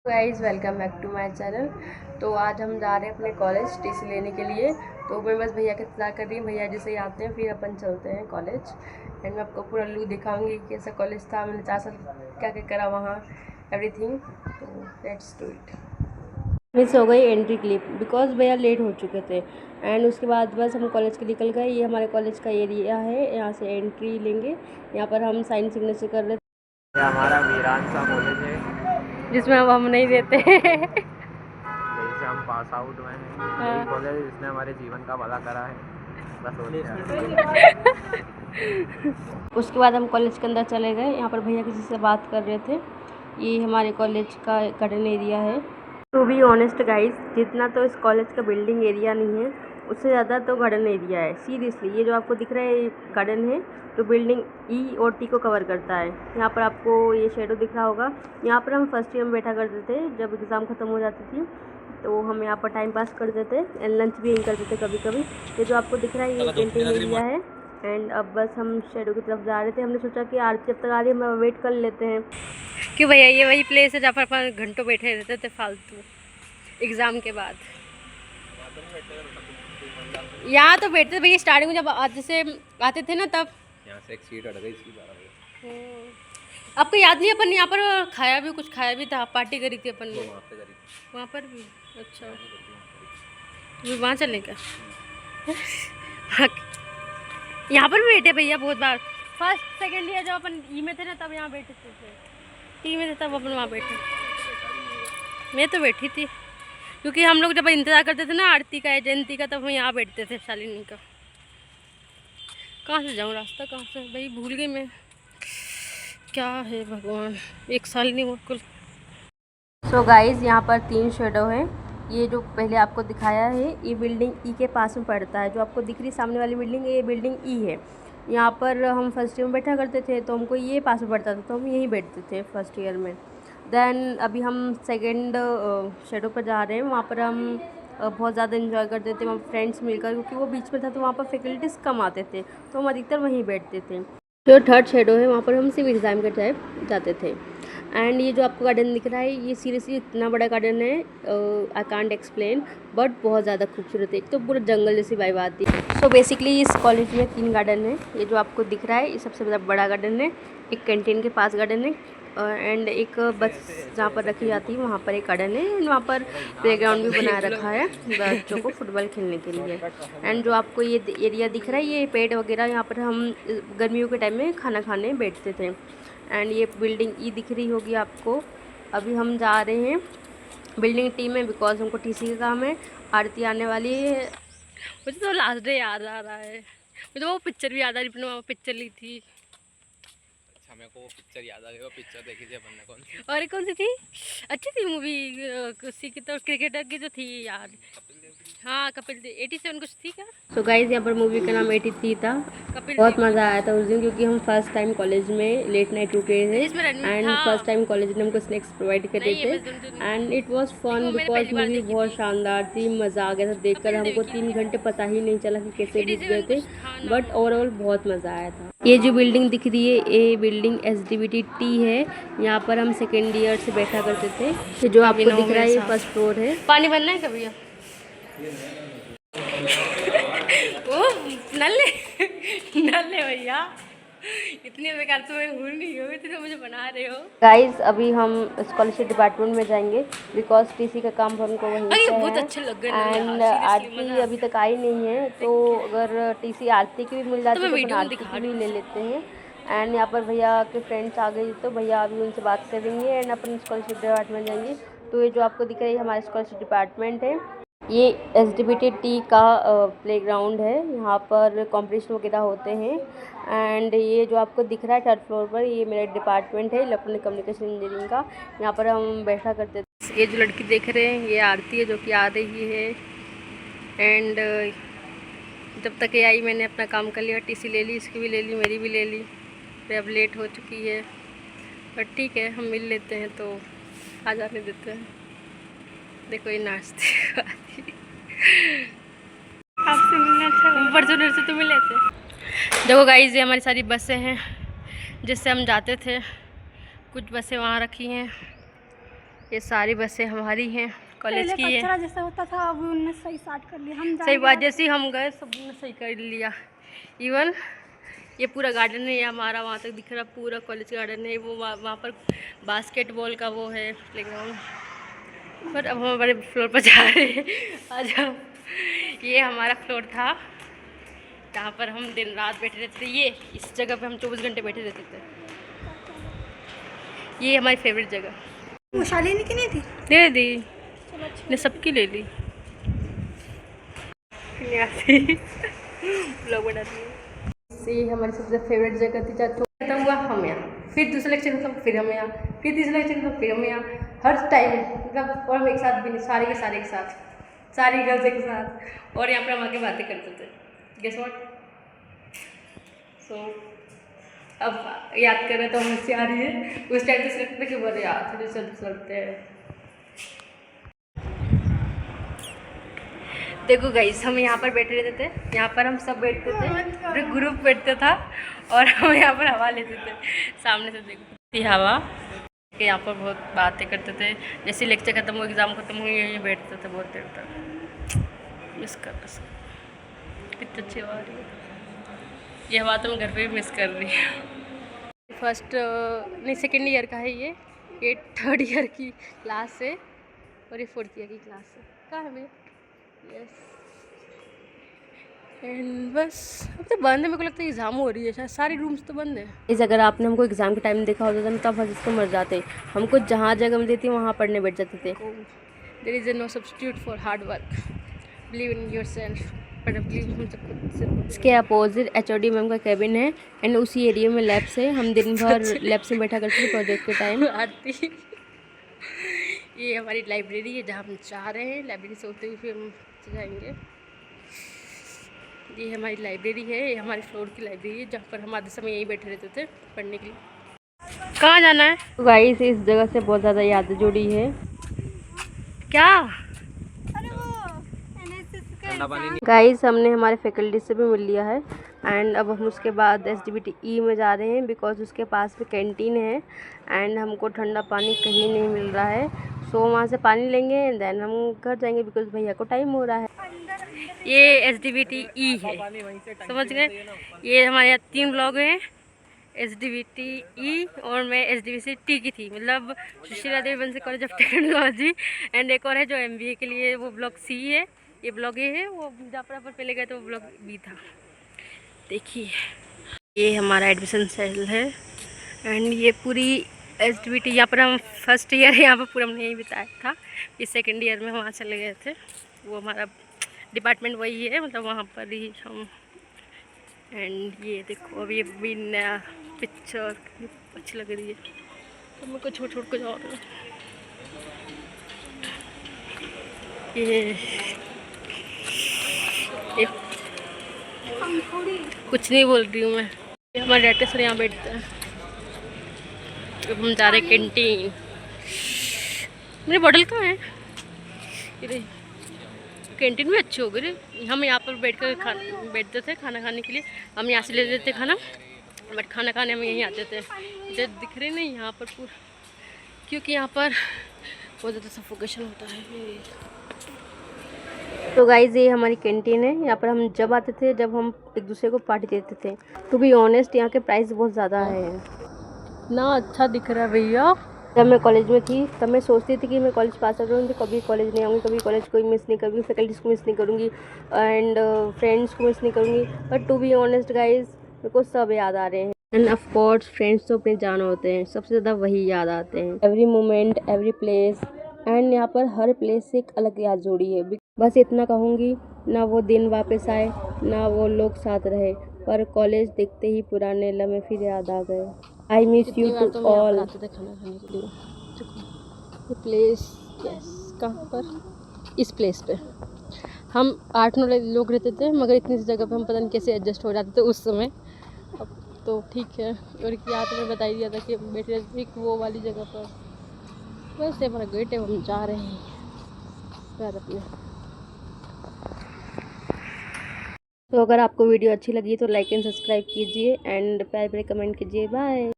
Guys welcome back to my channel. तो आज हम जा रहे हैं अपने कॉलेज टीसी लेने के लिए। तो मैं बस भैया का इंतजार कर रही हूँ, भैया जैसे ही आते हैं फिर अपन चलते हैं कॉलेज। एंड मैं आपको पूरा लुक दिखाऊंगी कैसा कॉलेज था, मैंने 4 साल क्या क्या करा वहाँ, एवरीथिंग। तो लेट्स डू इट। मिस हो गई एंट्री क्लिप बिकॉज भैया लेट हो चुके थे। एंड उसके बाद बस हम कॉलेज के निकल गए। ये हमारे कॉलेज का एरिया है, यहाँ से एंट्री लेंगे। यहाँ पर हम साइन सिग्नेचर कर रहे थे। हमारा वीरान सा कॉलेज है जिसमें अब हम नहीं देते यहीं से हम पास आउट हुए हैं। यही कॉलेज जिसने हमारे जीवन का भला करा है। बस उसके बाद हम कॉलेज के अंदर चले गए। यहाँ पर भैया किसी से बात कर रहे थे। ये हमारे कॉलेज का गार्डन एरिया है। टू बी ऑनेस्ट गाइस, जितना तो इस कॉलेज का बिल्डिंग एरिया नहीं है, उससे ज़्यादा तो गार्डन एरिया है। सीरियसली ये जो आपको दिख रहा है ये गार्डन है, तो बिल्डिंग ई और टी को कवर करता है। यहाँ पर आपको ये शेडो दिख रहा होगा। यहाँ पर हम फर्स्ट ईयर में बैठा करते थे जब एग्ज़ाम ख़त्म हो जाती थी, तो हम यहाँ पर टाइम पास करते थे एंड लंच भी यहीं करते थे कभी कभी। ये जो आपको दिख रहा है ये कैंटीन एरिया है। एंड अब बस हम शेडो की तरफ जा रहे थे। हमने सोचा कि आरती जब तक आ रही है हम वेट कर लेते हैं कि भैया ये वही प्लेस है जहाँ पर अपन घंटों बैठे रहते थे फालतू एग्ज़ाम के बाद। यहाँ तो बैठते थे भैया स्टार्टिंग में, जब जैसे आते थे ना तब। यहाँ से एक सीट हट गई इसकी बारह। आपको याद नहीं अपन यहाँ पर खाया भी, कुछ खाया भी था, पार्टी करी थी अपन ने वहाँ पर भी। अच्छा तो वहाँ चलने का यहाँ पर भी बैठे भैया बहुत बार। फर्स्ट सेकंड ईयर जब अपन ई में थे ना तब यहाँ बैठे थे, टी में थे तब अपन वहाँ बैठे। मैं तो बैठी थी क्योंकि हम लोग जब इंतज़ार करते थे ना आरती का या जयंती का, तब हम यहाँ बैठते थे शालिनी का। कहाँ से जाऊँ, रास्ता कहाँ से भाई भूल गई मैं। क्या है भगवान, एक साल नहीं बिल्कुल। सो गाइज यहाँ पर 3 शेडो हैं। ये जो पहले आपको दिखाया है ये बिल्डिंग ई के पास में पड़ता है। जो आपको दिख रही सामने वाली बिल्डिंग, ये बिल्डिंग ई है। यहाँ पर हम फर्स्ट ईयर में बैठा करते थे तो हमको ये पास में पड़ता था, तो हम यहीं बैठते थे फर्स्ट ईयर में। देन अभी हम सेकेंड शेडो पर जा रहे हैं। वहाँ पर हम बहुत ज़्यादा इन्जॉय करते थे वहाँ फ्रेंड्स मिलकर, क्योंकि वो बीच में था तो वहाँ पर फैकल्टीज़ कम आते थे, तो हम अधिकतर वहीं बैठते थे। जो थर्ड शेडो है वहाँ पर हम सिर्फ एग्ज़ाम के टाइम जाते थे। एंड ये जो आपको गार्डन दिख रहा है ये सीरियसली इतना बड़ा गार्डन है, आई कांट एक्सप्लेन, बट बहुत ज़्यादा खूबसूरत है। एक तो पूरा जंगल जैसी वाइब आती है। सो बेसिकली इस कॉलेज में 3 गार्डन है। ये जो आपको दिख रहा है ये सबसे बड़ा गार्डन है। एक कैंटीन के पास गार्डन है एंड एक बस जहाँ पर रखी जाती है वहाँ पर एक गार्डन है। एंड वहाँ पर प्लेग्राउंड भी बना रखा है बच्चों को फुटबॉल खेलने के लिए। एंड जो आपको ये एरिया दिख रहा है ये पेड़ वगैरह, यहाँ पर हम गर्मियों के टाइम में खाना खाने बैठते थे। एंड ये बिल्डिंग ई दिख रही होगी आपको। अभी हम जा रहे हैं बिल्डिंग टी में बिकॉज हमको टीसी का काम है। आरती आने वाली है। मुझे तो लास्ट डे याद आ रहा है, मुझे तो वो पिक्चर भी याद आ रही, अपने वहाँ पिक्चर ली थी। अच्छा मेरे को वो पिक्चर याद आ गई। वो पिक्चर देखी थी अपन ने, कौन सी? और कौन सी थी? अच्छी थी मूवी, किसी की तो क्रिकेटर की जो थी यार। हाँ कपिल देव 87 कुछ थी क्या। सो गाइज यहाँ पर मूवी का नाम 83 था। बहुत मज़ा आया था उस दिन क्योंकि हम फर्स्ट टाइम कॉलेज में लेट नाइट रुके थे एंड फर्स्ट टाइम कॉलेज ने हमको स्नैक्स प्रोवाइड करे थे and it was fun because movie बहुत शानदार थी। मज़ा आ गया था देखकर। हमको 3 घंटे पता ही नहीं चला कि कैसे बीत गए थे, बट ओवरऑल बहुत मज़ा आया था। ये जो बिल्डिंग दिख रही है ये बिल्डिंग SDVT टी है। यहाँ पर हम सेकेंड ईयर से बैठा करते थे। ये जो आपको दिख रहा है ये फर्स्ट फ्लोर है। पानी बनना है कभी ओ नल्ले नल्ले भैया, इतनी बेकार तो मैं भूल नहीं हो, इतने मुझे बना रहे हो। गाइस अभी हम स्कॉलरशिप डिपार्टमेंट में जाएंगे बिकॉज टीसी का काम हमको वहीं से है। बहुत अच्छे लग गए एंड आरती अभी तक आई नहीं है, तो अगर टीसी आरती की भी मिल जाती है तो अपन आरती की भी ले लेते हैं। एंड यहाँ पर भैया के फ्रेंड्स आ गए तो भैया अभी उनसे बात करेंगे एंड अपन स्कॉलरशिप डिपार्टमेंट जाएंगे। तो ये जो आपको दिख रही है हमारा स्कॉलरशिप डिपार्टमेंट है। ये SDVT टी का प्लेग्राउंड है। यहाँ पर कॉम्पिटिशन वगैरह होते हैं। एंड ये जो आपको दिख रहा है थर्ड फ्लोर पर ये मेरा डिपार्टमेंट है इलेक्ट्रॉनिक कम्युनिकेशन इंजीनियरिंग का। यहाँ पर हम बैठा करते थे। ये जो लड़की देख रहे हैं ये आरती है जो कि आ रही है। एंड जब तक ये आई मैंने अपना काम कर लिया, टीसी ले ली, इसकी भी ले ली, मेरी भी ले ली। फिर अब लेट हो चुकी है बट ठीक है हम मिल लेते हैं तो आ जाने देते हैं। देखो ये नाचते आपसे मिलना अच्छा, फॉर्चूनर से तो मिले थे। देखो गाइस ये हमारी सारी बसें हैं जिससे हम जाते थे। कुछ बसें वहाँ रखी हैं ये सारी बसें हमारी हैं, कॉलेज की है। कचरा जैसा होता था अब उन्होंने सही स्टार्ट कर लिया। हम सही बात, जैसे ही हम गए सब ने सही कर लिया। इवन ये पूरा गार्डन है, ये हमारा वहाँ तक दिख रहा पूरा कॉलेज गार्डन है। वो वहाँ पर बास्केटबॉल का वो है प्लेग्राउंड। पर अब हम हमारे फ्लोर पर जा रहे हैं। आज हम ये हमारा फ्लोर था जहाँ पर हम दिन रात बैठे रहते थे। ये इस जगह पे हम 24 घंटे बैठे रहते थे। ये हमारी फेवरेट जगह। मशाले लेने की नहीं थी? ले दी ने, सबकी ले ली। ब्लॉग बनाती है। ये हमारी सबसे फेवरेट जगह थी। जहाँ खत्म हुआ हम यहाँ, फिर दूसरा लेक्चर खत्म फिर हम यहाँ, फिर तीसरा लेक्चर खत्म फिर हम यहाँ। हर टाइम मतलब, और हम एक साथ भी नहीं, सारे के साथ, सारी गर्ल्स एक साथ, और यहाँ पर हम आके बातें करते थे। Guess what? सो अब याद कर रहे तो हंसी आ रही है। उस टाइम तो लगता था कि बोले यार थोड़ी चलते हैं। देखो गाइस, हम यहाँ पर बैठे रहते थे, यहाँ पर हम सब बैठते थे, पूरे ग्रुप बैठता था और हम यहाँ पर हवा लेते थे। सामने से देखो हवा कि यहाँ पर बहुत बातें करते थे। जैसे लेक्चर खत्म हो, एग्ज़ाम खत्म हो, यहीं बैठते थे बहुत देर तक। मिस कर बस, कितनी अच्छी हवा आ रही है। ये हवा तो मैं घर पे भी मिस कर रही हूँ। फर्स्ट नहीं, सेकेंड ईयर का है ये थर्ड ईयर की क्लास है और ये फोर्थ ईयर की क्लास है। कहाँ है भैया? यस, एंड बस अब तो बंद है। मेरे को लगता है एग्ज़ाम हो रही है शायद, सारी रूम्स तो बंद है। इस अगर आपने हमको एग्ज़ाम के टाइम देखा होता था तो आप हंस को मर जाते। हमको जहाँ जगह मिलती थी वहाँ पढ़ने बैठ जाते थे। There is no substitute for hard work, believe in yourself. इसके अपोजिट HOD मैम का कैबिन है एंड उसी एरिया में लैब्स है। हम दिन भर लैब्स में बैठा करते थे प्रोजेक्ट के टाइम। आरती, ये हमारी लाइब्रेरी है जहाँ हम जा रहे हैं। लाइब्रेरी से होते हुए फिर हम जाएंगे। ये हमारी लाइब्रेरी है, ये हमारे फ्लोर की लाइब्रेरी है जहाँ पर हम आधे समय यहीं बैठे रहते थे पढ़ने के लिए। कहाँ जाना है? तो गाइस, इस जगह से बहुत ज़्यादा यादें जुड़ी है। क्या गाइस, हमने हमारे फैकल्टी से भी मिल लिया है एंड अब हम उसके बाद SDBTE में जा रहे हैं बिकॉज उसके पास में कैंटीन है एंड हमको ठंडा पानी कहीं नहीं मिल रहा है। सो वहाँ से पानी लेंगे एंड देन हम घर जाएंगे बिकॉज भैया को टाइम हो रहा है। ये SDBTE है, समझ गए? ये हमारे यहाँ 3 ब्लॉग हैं, SDBTE और मैं SDBCT की थी, मतलब सुशीला देवी बंसी कॉलेज ऑफ टेक्नोलॉजी। एंड एक और है जो MBA के लिए, वो ब्लॉग C है। ये ब्लॉग ए है, वो जहाँ पर अपन पहले गए थे वो ब्लॉग B था। देखिए ये हमारा एडमिशन सेल है एंड ये पूरी SDBT, यहाँ पर हम फर्स्ट ईयर यहाँ पर पूरा हमने यहीं बिताया था। इस सेकेंड ईयर में वहाँ चले गए थे, वो हमारा डिपार्टमेंट वही है, मतलब वहाँ पर ही हम। एंड ये देखो अभी भी नया पिक्चर अच्छी लग रही है तो मेरे को छोड़ के जाओ। ये कुछ नहीं बोल रही हूँ मैं। हमारे डायरेक्टर सर यहाँ बैठते हैं। अब हम जा रहे हैं कैंटीन। मेरी बॉटल कहाँ है? कैंटीन भी अच्छी हो गई। हम यहाँ पर बैठते थे खाना खाने के लिए। हम यहाँ से ले लेते खाना, बट खाना खाने हम यहीं आते थे। इधर दिख रहे नहीं यहाँ पर पूरा, क्योंकि यहाँ पर बहुत ज़्यादा सफोकेशन होता है। तो गाइज़, ये हमारी कैंटीन है। यहाँ पर हम जब आते थे, जब हम एक दूसरे को पार्टी देते थे। टू बी ऑनेस्ट, यहाँ के प्राइस बहुत ज़्यादा है ना। अच्छा दिख रहा है भैया। जब मैं कॉलेज में थी तब मैं सोचती थी कि मैं कॉलेज पास आउट करूँगी तो कभी कॉलेज नहीं आऊँगी, कभी कॉलेज को मिस नहीं करूँगी, फैकल्टीज़ को मिस नहीं करूँगी एंड फ्रेंड्स को मिस नहीं करूँगी। But to be honest guys, मेरे को सब याद आ रहे हैं। एंड ऑफ कोर्स फ्रेंड्स तो अपने जान होते हैं, सबसे ज़्यादा वही याद आते हैं। Every moment, every place, and यहाँ पर हर प्लेस से एक अलग याद जोड़ी है। बस इतना कहूँगी, ना वो दिन वापस आए ना वो लोग साथ रहे, पर कॉलेज देखते ही पुराने लम्हे फिर याद आ गए। I miss you to all. खाना खाने के लिए ये प्लेस, यस, कहाँ पर? इस प्लेस पे हम 8-9 लोग रहते थे, मगर इतनी सी जगह पे हम पता नहीं कैसे एडजस्ट हो जाते थे उस समय। अब तो ठीक है। और यहाँ तो मैं बता ही दिया था कि बैठे एक वो वाली जगह पर। बस ये हमारा गेट है, हम जा रहे हैं घर अपने। तो अगर आपको वीडियो अच्छी लगी तो लाइक एंड सब्सक्राइब कीजिए एंड प्यारे प्यारे कमेंट कीजिए। बाय।